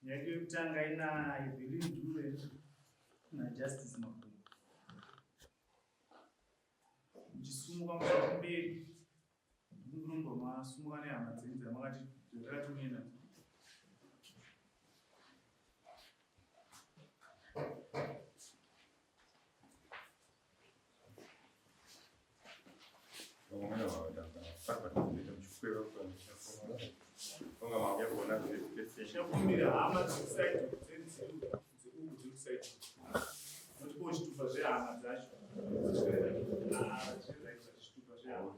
nyaya yekutanga ina Evelyn Dube naJustice Mabhungu. Muchisumuka mumberi ndinongomba masumuka nehama dzenyu dzamakati dzatakatumina. Chakumira hama dzekusaiti dzeuku dzekusaiti notipo chitupa zvehama dzacho chitupa zvehama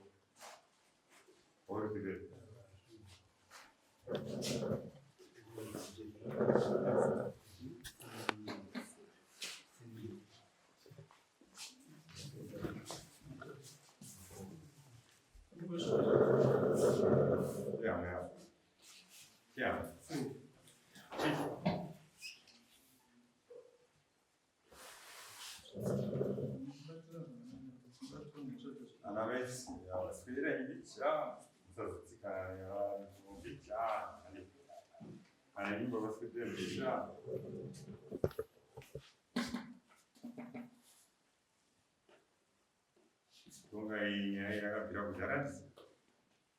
nyaya yakabvira kujaradzi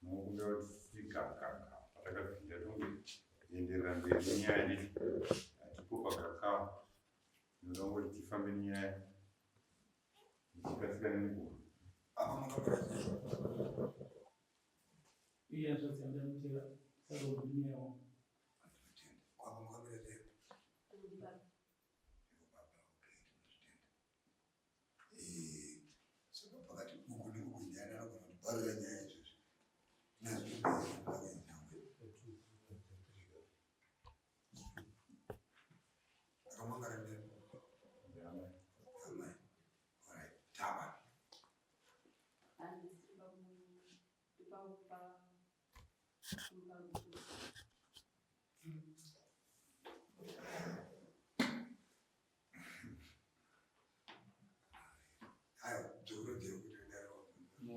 nokuda kuti patakapinda enderera mberi nenyaya diti atipopa kakao inoda kuti tifambe nenyaya ichikatsika nenguva iye zvadziandamitira sarogumiyawo pakati buku nekukunyana anogona kutibharira nyaya izvozvi nazvitoaendawe akamangara ndeni amai orit taba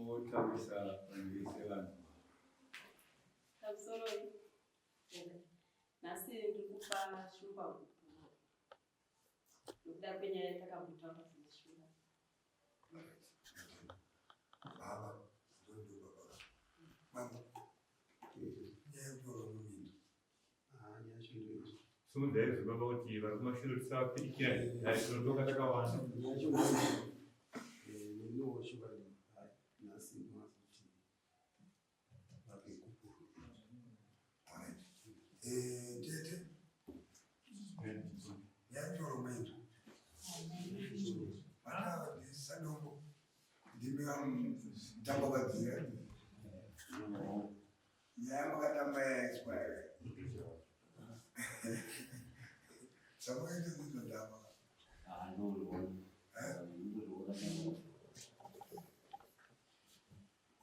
motamisa vandiselana Sorry. Nasi ndikupa shumba ndokuda kwenyaya takambutaura zvineshura baba ndondo baba mama nyaya kutaura muminda nyaya chindoi sumudhaizvi baba kuti vari kumashure tisavapirikira aizvinodoka takawanda nyaya chindoi nenowo shumba nasi mazuti vakekupuru tete nyanyoro mwendu vana ndisadombo ndimikatambakadzira nyaya makatamba yaexpire samakaita zizondama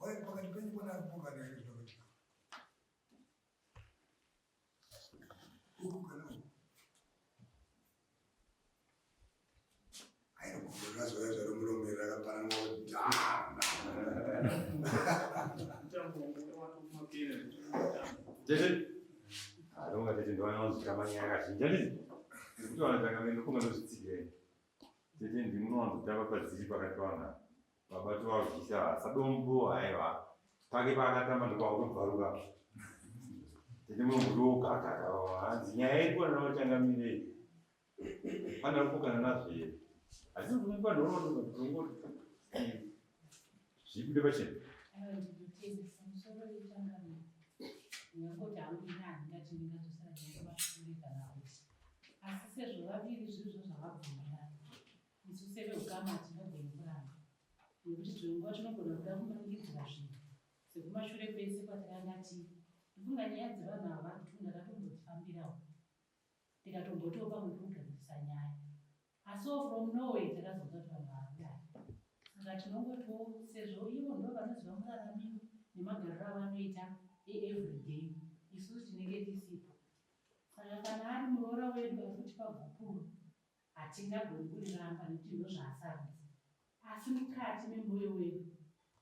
Why pakati penyu pana kupoka nezvinokuti uku kana uku ainokumbura zoya zvaromuromo rakapana tete adonga tete ndowanozvitamanya yakazhinja tete kuti vanatangamendokunga nozvitsigirei tete ndimunowanzotamba padziri pakati pavanhu babati wavhisa sadombo aiwa pake paakatamba ndokwaakutobvaruka tete munombodoka hanzi nyaya yedu vananaochangamirei pana kupokana nazvo here asi kumipanhorongoti zvibude pachena ndikutendesa musoro wechangamira nyangoti haudina handingati ndingazosara nyaivashure kana kuti asi sezvo vaviri zvirizvo zvavabvumirana isu sevehukama tinogona kuramba nekuti zvirongwa tinogona kuda kumangidzira zvinhu sekumashure kwese kwatakangati ndifunga nyaya dzevanhu ava ndakatombofambirawo ndikatombotopa kundikugadzirisa nyaya asiwo from nowhere takazonza kuti vanhu vaakudai saka tinongotiwo sezvo ivo ndo vanoziva muraramiro nemagariro avanoita everyday isusu tinenge tisipo saka kana ari muroora wedu ari kutipa gupuro hatingagoni kuriramba nekuti ndo zvaasaridza asi mukati memwoyo wedu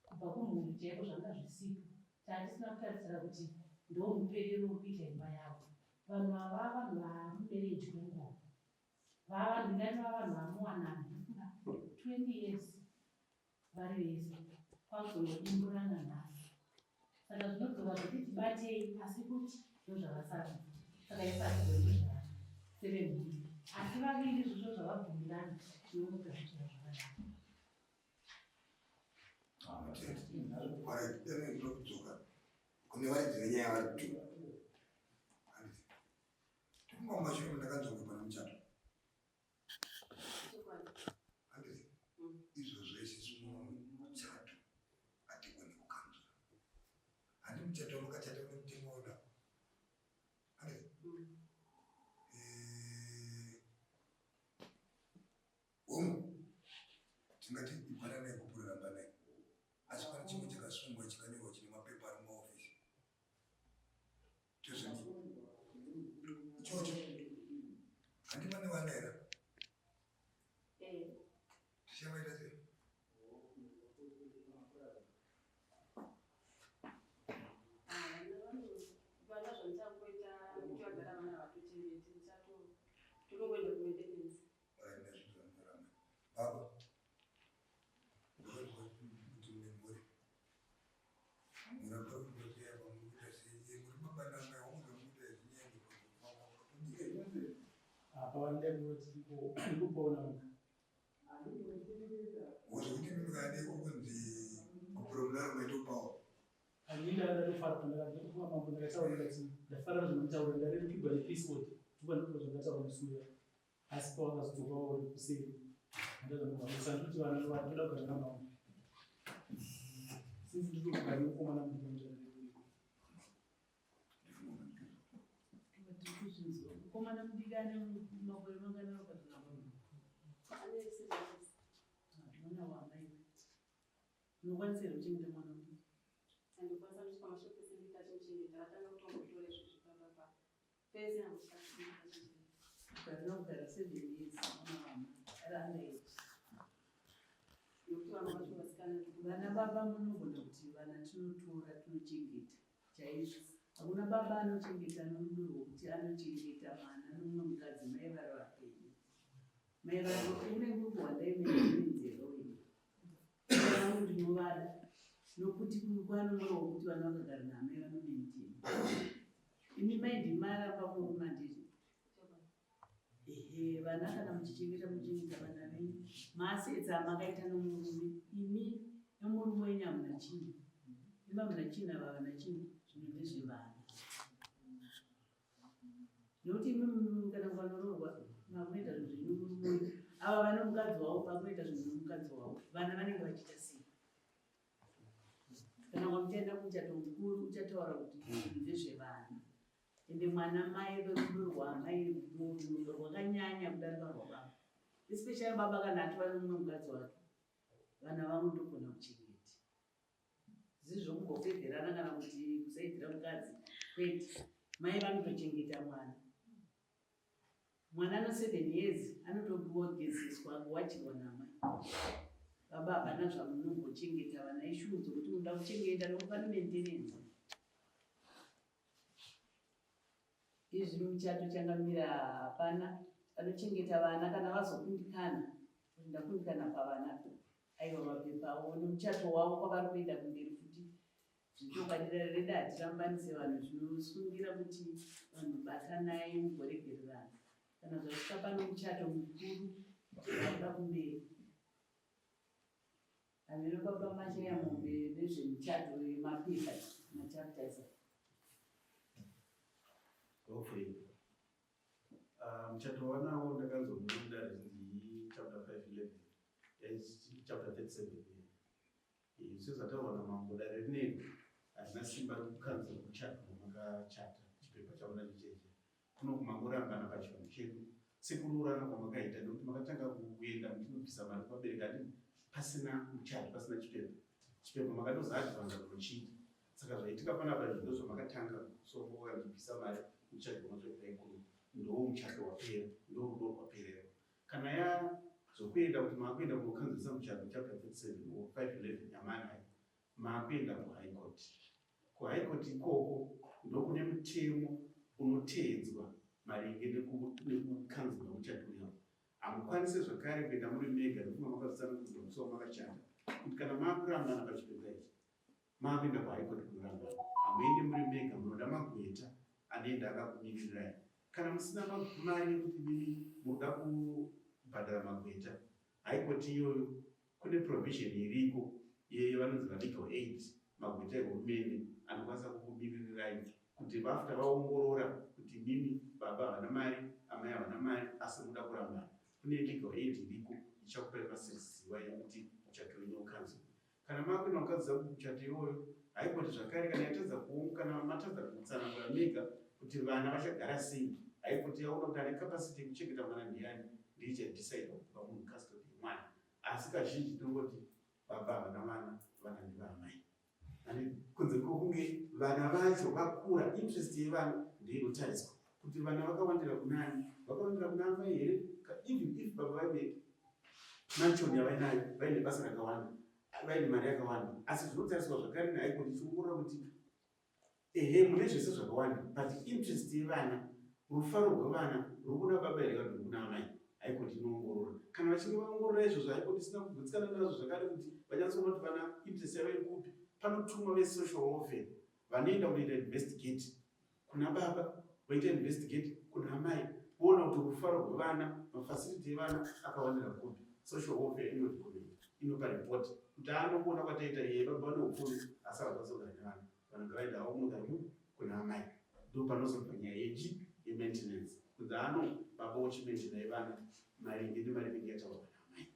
kubva kumhuri chaiko zvanga zvisipo tatisina kutarisira kuti ndomuperero wekuita imba yavo. Vanhu ava vanhu vamubereji wenguva, vava ndingati vavanhu vamuwana 20 years vari vese kwazongodimburana nhasi. Saka zvinodzoka kuti tibatei, asi kuti ndozvavasara. Saka ipaizvozvaa 7 asi vaviri izvozvo zvavabvumirana zvinogadzira zvakadaro. Kudzoka kune varidzi venyaya vari mashure ndakanzonga pana muchato handiti izvozvo isisu muchato hatigoni kukanzura handi muchato wakachata unomutengoda handiti umu tingati ipananai kupurira mbanai asi pane chimwe chakasungwa chikanyorwa chine mapepa ari mumaofisi tozviti ichocho handimane vanera tichavaita sei baba Komana mudigane makore mangana wakazvina vanhu. Mwana wamai. Unokwanisira kuchengeta mwana wako. Andikwanisa kusvika mashopisi ndikachengeta tatanga kutongotora izvo zvipapapa. Pese handikwanisa. Ukarina kugara 7 years mwana wamai. Ari underage. Nokuti vanhu vacho vasikana vana baba munogona kuti vana tinotora tinochengeta chaizvo. Hakuna baba anochengeta norudo rwokuti anochengeta mwana nomumwe mukadzi mai vari vapenyu. Mai vari unenge ukuwandai menzero wenyu. Vangu ndinovada nokuti kwane mwoyo wokuti vana vakagara namai vanomenteni. Imi mai ndimaramba murume handiti. Vana kana muchichengeta vana venyu masedza makaita nomurume. Imi nomurume wenyu hamuna chinhu. Imi hamuna chinhu, ava havana chinhu. Zvinhu ndezvevana. Nokuti imi kana mukanororwa makunoita zvinhu zvemurume ava vane mukadzi wavo pakunoita zvinhu zvemukadzi wavo vana vanenge vachiita sei. Kana muchaenda kumuchato mukuru uchataura kuti zvinhu ndezvevana. Ende mwana mai verudo rwamai rudo rwakanyanya kudarika rwababa. Especially baba kana atova nomumwe mukadzi wake vana vanotogona kuchengeta. Zizvo kungopfebherana kana kuti kusaidzira mukadzi kwete. Mai vanotochengeta mwana. Mwana ano 7 years anotombogezeswa kuwachirwa namai. Baba hapana zvamunongochengeta vana ishudzo kuti munoda kuchengeta nokupane maintenance. Izvi muchato changamira hapana. Vanochengeta vana kana vazokundikana. Ndakundikana pavana aiwa mapepa avo nomuchato wavo kwavari kuenda kumberi futi. Zvichokadira reda hatirambanise vanhu zvinosungira kuti vanhu batanai mugoregererana. Kana zvasvika pano muchato mukuru zvinoda kumberi. Hameno baba mashaya mombe nezvemuchato wemapepa machapters. Okay. Muchato wanawo ndakanzomunda rinzi chapter 5:11. Chapter 37. Sezvataura namambo rineri hazina simba rekukanzura muchato wamakachata chipepa chaona chicheche. Kuno kumangorambana pachinhu chedu sekururana kwamakaita nokuti makatanga kuenda muchinobvisa mari kuvabereki ati pasina muchato pasina chipepa. Chipepa makatozadvanza kunochita. Saka zvaitika panapa zvinhu zvamakatanga so mukandibvisa mari muchato unozoitaikuru ndowo muchato wapera ndorudo rwaperera. Kana yazokuenda kuti makuenda kunokanzisa muchato chapter 37 or 5:11 yamanai makuenda kuhigh court. kuhaikoti ikoko ndokune mutemo unoteedzwa maringe nekukanzwa muchato yavo. Hamukwanisi zvakare kuenda muri mega ndokunge makazotsanangudzwa musi wamakachanda kuti kana maakurambana pachipepa ichi maakuenda kuhaikoti kunorambana. Hamuendi muri mega, munoda magweta anoenda akakumiririrai. Kana musina mari yekuti mimi munoda kubhadhara magweta, haikoti iyoyo kune provision iriko yevanonzi legal aid, magweta ehurumende anokwanisa kukumiririrai kuti vafta vaongorora kuti mimi baba havana mari, amai havana mari, asi muda kurambana. Kune legal aid iriko ichakupai masiriziwa yekuti muchato wenyu ukanzwa. Kana makuenda kukadzidza muchato iyoyo, haikoti zvakare kana yatadza kana matadza kutsanangura mega kuti vana vachagara sei, haikoti yaona kuti ane capacity yekuchengeta mwana ndiani, ndichadecide kupa munhu custody yemwana. Asi kazhinji tinongoti baba havana mwana, vana ndivamai. Kunze kwokunge vana vacho vakura, interest yevana ndeinotariswa kuti vana vakawandira kunani, vakawandira kuna amai here, even if baba vaine manshoni yavainayo, vaine basa rakawanda, vaine mari yakawanda, asi zvinotariswa zvakare naiko tichiongorora kuti ehe mune zvese zvakawanda, but interest yevana, rufaro rwevana rwukuna baba here kana rwukuna amai, haiko tinoongorora. Kana vachinge vaongorora izvozvo, haiko tisina kugutsikana nazvo zvakare kuti vanyatsoona kuti vana interest yavo iri kupi. Panotumwa vesocial welfare vanoenda kunoita investigate kuna baba, voita investigate kuna amai, kuona kuti rufaro rwevana, mafacility evana akawandira kupi. Social welfare inopa report kuti anongoona kwataita iye baba vane upfumi asi havakwanisa kugara nevana, vanenge vaenda havo kunogara kuna amai. Ndo panozobva nyaya yemaintenance kunzi baba wochimaintenai vana maringe nemari inenge yataurwa naamai.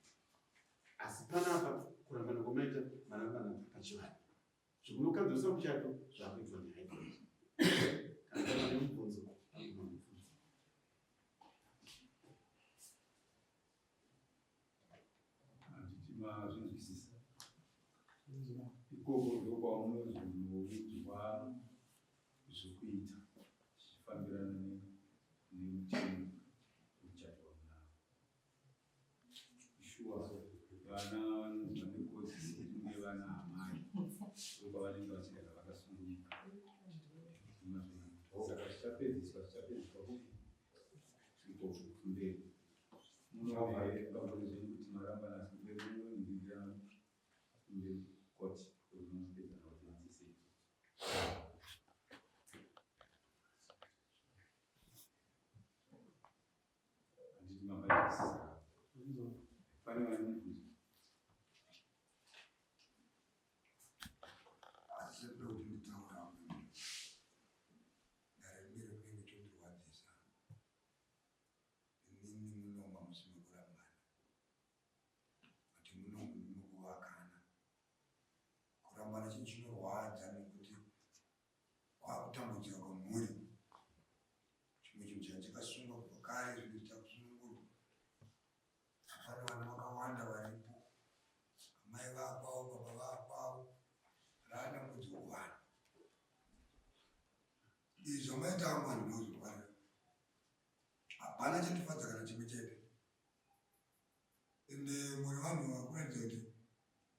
Asi panapa kurambana kwamaita marambana pachivana zvikunokadzisa muchato zvakuitwa nehaikoti. Kana kama nemubvunzo zvinzwisisa ikoko ndokwaunozviudzwa zvekuita zvichifambirana nemutemo wemuchato wamunavo. Shuwa vana vanonzi vane kodzisi kunge vana amai ndokwavanenge vachigara vakasununguka. Saka zvichapedziswa kupi zviko zvekumberi munovapamurizveni kuti marambana asi mberi munoningirira kumberi koti kunopedza naudzisei. Handiti mabajisisa pane vane mubvunzo. Asi ndoda kuti nditaura ndarembere kunenge tondirwadzisa inini munoma musime kurambana kuti munokuvakana. Kurambana chinhu chinorwadza nekuti kwakutambudzika kwamhuri. Chimwe chinhu chachakasungwa kubva kare zvinoita kusunungurwa. Hapana vana vakawanda varipo, amai vakwavo, baba vakwavo, rana mudzi wovana. Izvi zvamaita amwe vanhu nozvirwara. Hapana chandifadza kana chimwe chete. Ende mwoyo vanhu vakuratidza kuti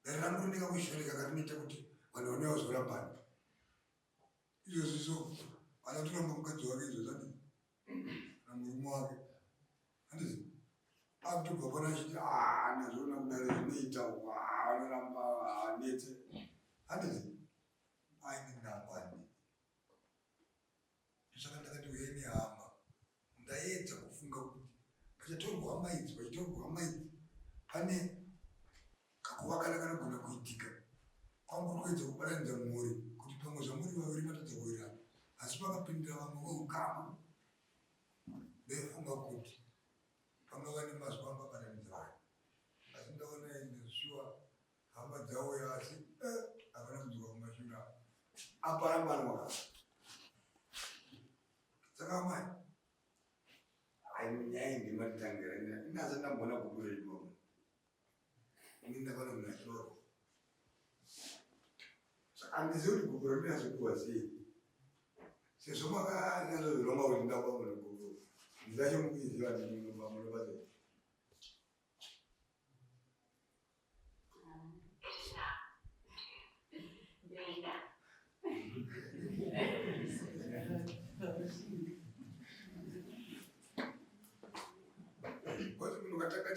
gari rangu rinenge kushoreka karinoita kuti vanhu vanouya kuzorambana. Izvozvo izvo vanotoramba mukadzi wake izvozvo namurume wake. Handizi akutobva pano achiti nazvona kudare zvinoita vanoramba netse. Handizi aine nangwani. Saka ndakati uyai nehama, ndaedza kufunga kuti pachatorwa hama idzi pane kakuvakana kanogona kuitika. Kwangu kuedza kubatanidza mhuri kuti pamwe zvamuri vaviri matadza kuwirana, asi pakapindira vamwe voukama ndofunga kuti pangava nemazwi angabatanidza vanhu. Asi ndaona ende shuwa hama dzauya asi havana kudzoka kumashure aparambanwa. Saka mai nyaya ndimatitangira inasa ndambona kukura ikoko. Ini ndakaona munhu achirorwa. Saka handizivi kuti kukura ndinazvikuwa sei. Sezvo makanyatsozironga kuti ndakwa munhu kukura, ndichachimukuiziva ndinomunobaza.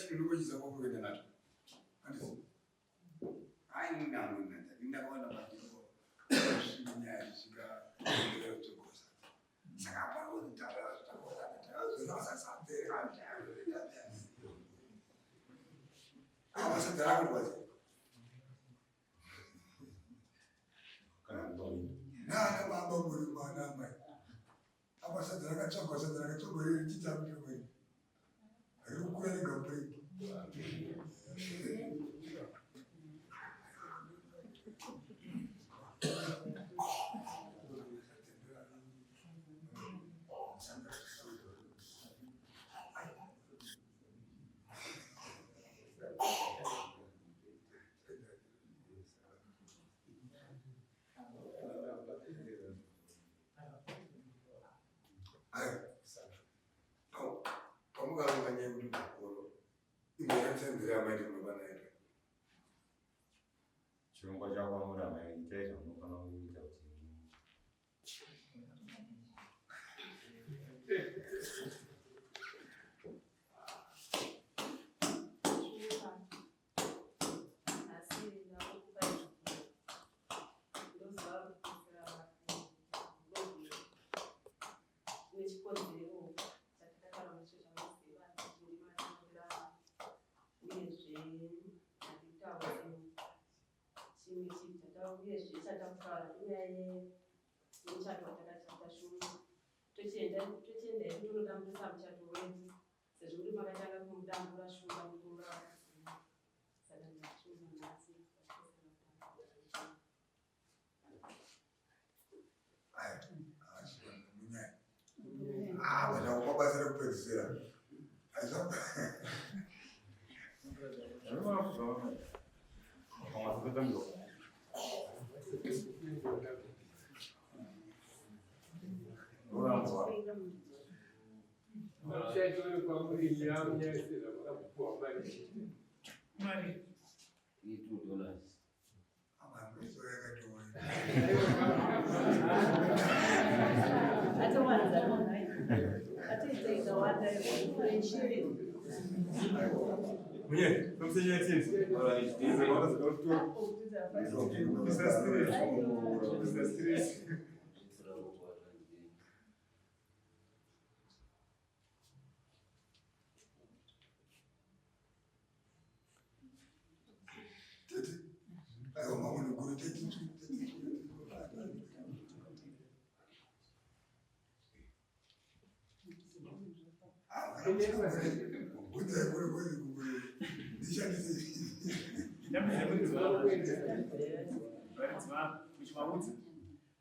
chino kuchiza kuenda nacho. Andisi. Ai nanga ndakaona madhiko. Nyaya sika ndio tukosa. Saka pa utara tutakosa. Sasa sadara kwazi. Na baba muri mana mai. Apa sadara kachoko ri chitambi kweli. Rukweli gapri. chirongwa chakwamura maita izvamunofana kuita kuti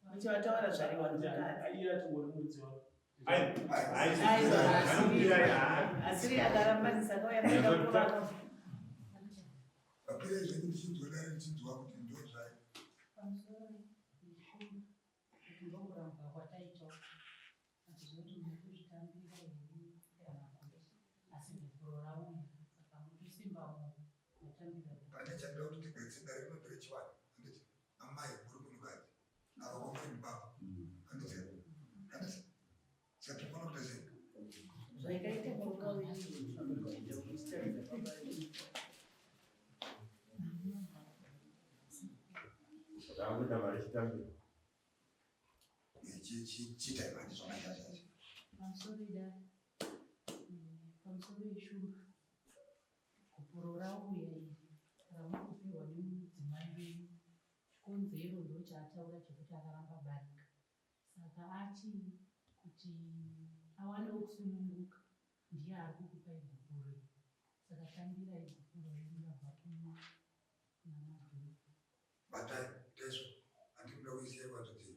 Muchivataura zvariwa asiri akarambanisa kauya pamusoro ndokurambwa kwataitwa atizoti mukuzvitambira asi bhukuro rauya saka muchisimba matambira pane chanda kuti tigadzina rinopere chivanhu anditi amai kuri munhukadzi avakomeni baba anditi saka tofana kuita sei zvaikaite kunga zvakuita mari chitambiro chita imani zvakaita zvacho pamusoro yeshuru gupuro rauya iri ramukupiwa nemudzimai wenyu chikonzero ndochaataura chekuti akaramba barika saka achi kuti awanewo kusununguka ndiye ari kukupai gupuro saka tambirai gupuro rinabva kuna madhuru batai teso andikuda kuisiya kwatoti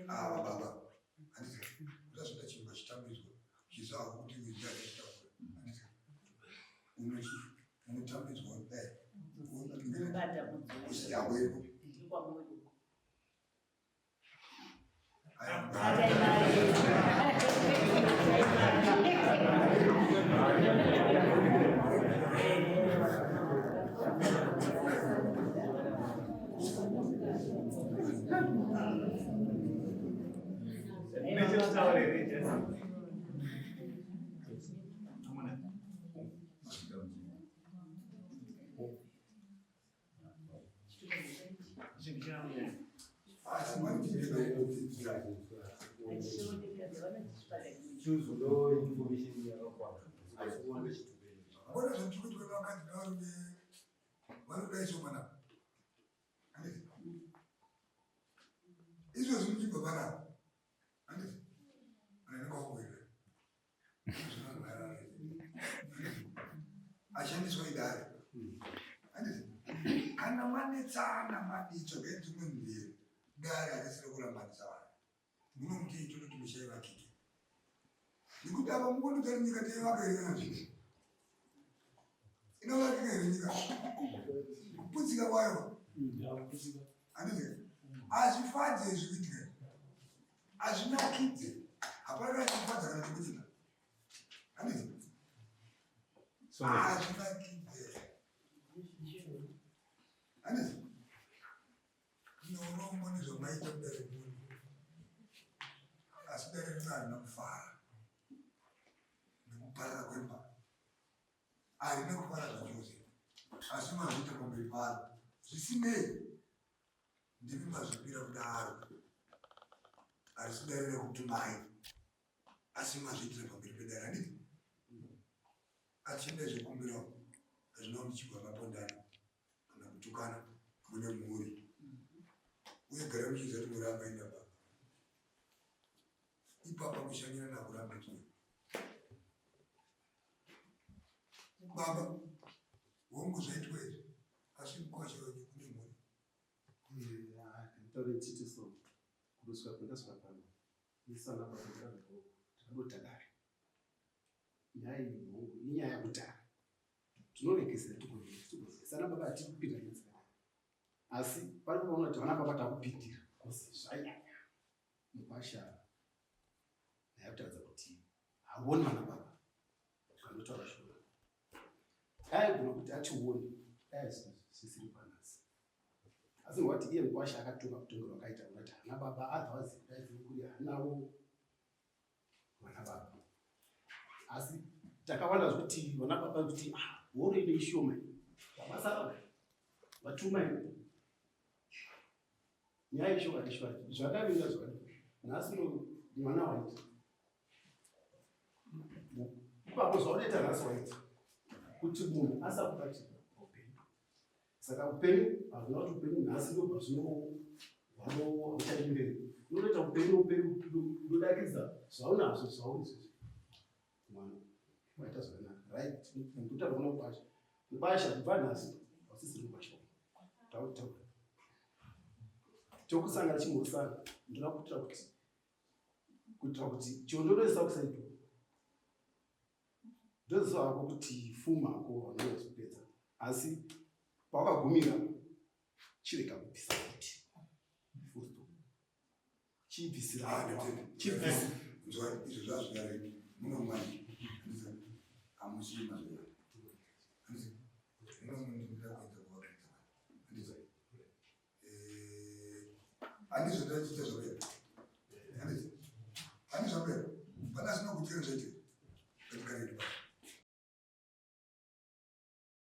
baba anditi ndazvoda chinhu chitambidzwa chizava kuti unotambidzwa kudai usiyabweko Deixa eu Choose no information yakakwana. Asione chitubeni. Mbona zvachikuti vakati varume vanodaiswa mana. Izvo zvinobva pana. Anditi. Anenge wakuwira. Ashandiswa idare. Anditi. Kana manetsana madicho ngedzimwe mbiri. Dare arisiri kurambanisa vanhu. Munomuti ichocho tumishayi vakiki. Nikuti apa mukoni kuti nyika teivaka iri nazvo. Inovakika iri nyika. Kuputsika kwayo. Anditi. Azvifadze izvi. Azvinakidze. Hapana chifadza kana chikuchina. Anditi. Azvinakidze. Anditi. Unoona nezvamaita kudare munhu. Asi dare rina kufara. Nekuparara kwemba. Harina kuparara zvachose. Asi mazvita pamberi paro. Zvisinei. Ndimi mazvipira kudaro. Asi dare rekutumai. Asi mazvitira pamberi pedare. Handiti. Achienda zvekumbira zvinomuchigwa mapondana. Kana kutukana mune mhuri. Uye gara muchiziva kuti muri akaenda baba. Ipapa kushanyira nakuramba tu. Baba, wongo zvaitwa izvi. Asi mukosha wenyu kune mhuri. Taure chiti so. Kuruswa kwendaswa pano. Isana pakutanga ko. Tinobota dare. Nyaya iyi inyaya kutara. Tinorekezera tukuzi. Sana baba atikupinda nenzira. Asi paripoona kuti vana baba takupindira. Kosi zvanyanya. Mupasha nayakutaridza kuti hauoni vana baba. Zvinotaura shoma. Aigona kuti achione. Sisiri panasi. Asi ngwati iye mupasha akatunga kutongera wakaita kuti vana baba otherwise daizikuri hanawo vana baba. Asi takawanda kuti vana baba kuti wori ine ishoma. Baba vatuma nyaya ishoma zvadavinga zvakadii. Nhasi mwana waita. Ipapo zvaunoita nhasi waita. Kuti munhu asakubati upenyu. Saka upenyu hazvina kuti upenyu nhasi ndobva hauchaenda mberi. Unoita upenyu unodakidza zvaunazvo zvaunizvo. Mwana waita zvakanaka. Right. Nekuti akuona kupasha. Kupasha kubva nhasi hausisiri kupasha. Tautaura. Chokusangana chimurusana. Ndinoda kuitira kuti chiondonoisa kusaito. Ndoziva hako kuti fuma hako vanozopedza. Asi pawakagumira chireka kupisa kuti. Fusto. Chibvisira hako. Chibvisira. Izvo zvazvinare munomwani. Amusima zvera. Handizvo ndachita zvakaita.